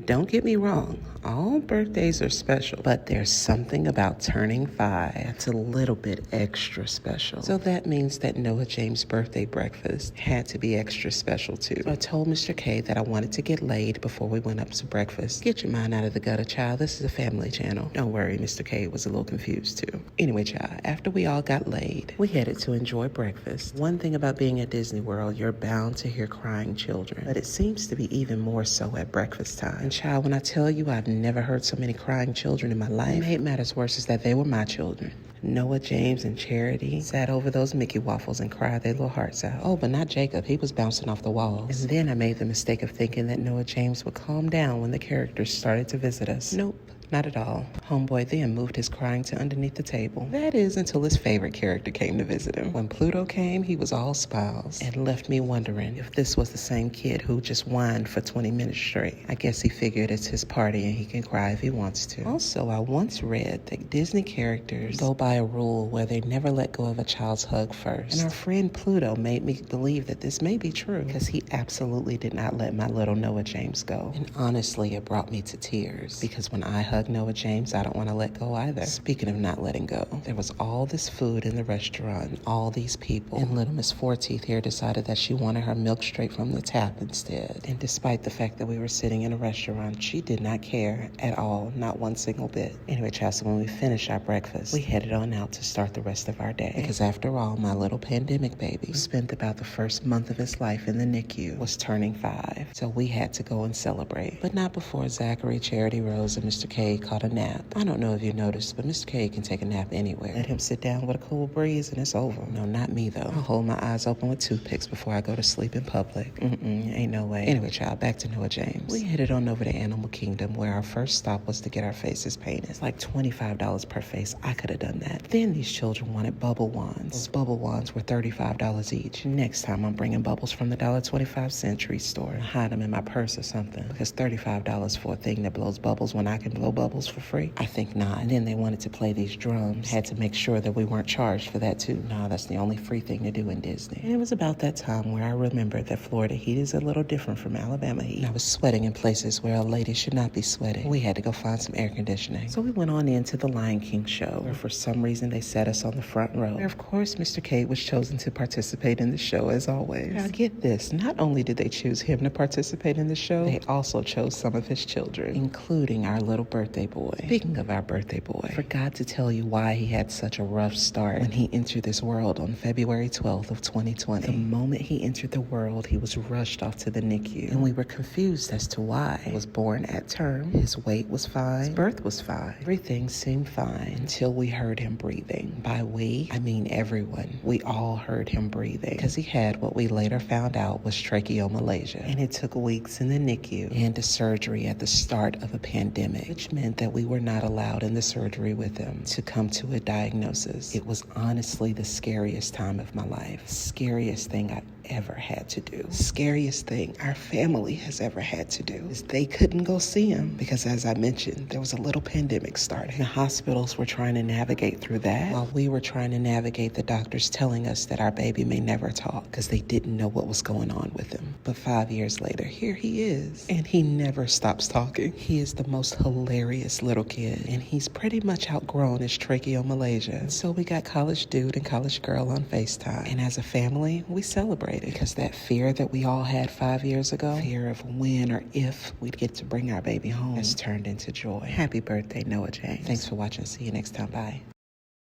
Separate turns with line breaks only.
Don't get me wrong, all birthdays are special, but there's something about turning 5 that's a little bit extra special. So that means that Noah James' birthday breakfast had to be extra special too. So I told Mr. K that I wanted to get laid before we went up to breakfast. Get your mind out of the gutter, child. This is a family channel. Don't worry, Mr. K was a little confused too. Anyway, child, after we all got laid, we headed to enjoy breakfast. One thing about being at Disney World, you're bound to hear crying children, but it seems to be even more so at breakfast time. And child, when I tell you I've never heard so many crying children in my life, what made matters worse is that they were my children. Noah, James, and Charity sat over those Mickey waffles and cried their little hearts out. Oh, but not Jacob. He was bouncing off the walls. And then I made the mistake of thinking that Noah James would calm down when the characters started to visit us. Nope. Not at all. Homeboy then moved his crying to underneath the table. That is until his favorite character came to visit him. When Pluto came, he was all smiles and left me wondering if this was the same kid who just whined for 20 minutes straight. I guess he figured it's his party and he can cry if he wants to. Also, I once read that Disney characters go by a rule where they never let go of a child's hug first. And our friend Pluto made me believe that this may be true because he absolutely did not let my little Noah James go. And honestly, it brought me to tears because when I hugged Noah James, I don't want to let go either. Speaking of not letting go, there was all this food in the restaurant, all these people, and little Miss Fourteeth here decided that she wanted her milk straight from the tap instead. And despite the fact that we were sitting in a restaurant, she did not care at all, not one single bit. Anyway, Chelsea, when we finished our breakfast, we headed on out to start the rest of our day. Because after all, my little pandemic baby, who spent about the first month of his life in the NICU, was turning 5. So we had to go and celebrate. But not before Zachary, Charity Rose, and Mr. K caught a nap. I don't know if you noticed, but Mr. K can take a nap anywhere. Let him sit down with a cool breeze and it's over. No, not me though. I'll hold my eyes open with toothpicks before I go to sleep in public. Ain't no way. Anyway, child, back to Noah James. We headed on over to Animal Kingdom where our first stop was to get our faces painted. It's like $25 per face. I could have done that. Then these children wanted bubble wands. Those bubble wands were $35 each. Next time I'm bringing bubbles from the $1.25 Century store and hide them in my purse or something because $35 for a thing that blows bubbles when I can blow bubbles for free? I think not. And then they wanted to play these drums. Had to make sure that we weren't charged for that too. No, that's the only free thing to do in Disney. And it was about that time where I remembered that Florida heat is a little different from Alabama heat. And I was sweating in places where a lady should not be sweating. We had to go find some air conditioning. So we went on into the Lion King show, where for some reason they set us on the front row. Where of course Mr. K was chosen to participate in the show as always. Now get this, not only did they choose him to participate in the show, they also chose some of his children, including our little birthday boy. Speaking of our birthday boy, I forgot to tell you why he had such a rough start when he entered this world on February 12th of 2020. The moment he entered the world, he was rushed off to the NICU, and we were confused as to why. He was born at term, his weight was fine, his birth was fine, everything seemed fine until we heard him breathing. By we, I mean everyone. We all heard him breathing because he had what we later found out was tracheomalacia, and it took weeks in the NICU and a surgery at the start of a pandemic, which meant that we were not allowed in the surgery with him to come to a diagnosis. It was honestly the scariest time of my life. Scariest thing I ever had to do. Scariest thing our family has ever had to do is they couldn't go see him because, as I mentioned, there was a little pandemic starting. The hospitals were trying to navigate through that while we were trying to navigate the doctors telling us that our baby may never talk because they didn't know what was going on with him. But 5 years later, here he is, and he never stops talking. He is the most hilarious little kid, and he's pretty much outgrown his tracheomalacia. So we got college dude and college girl on FaceTime, and as a family, we celebrated because that fear that we all had 5 years ago, fear of when or if we'd get to bring our baby home, has turned into joy. Happy birthday, Noah James. Thanks for watching. See you next time. Bye.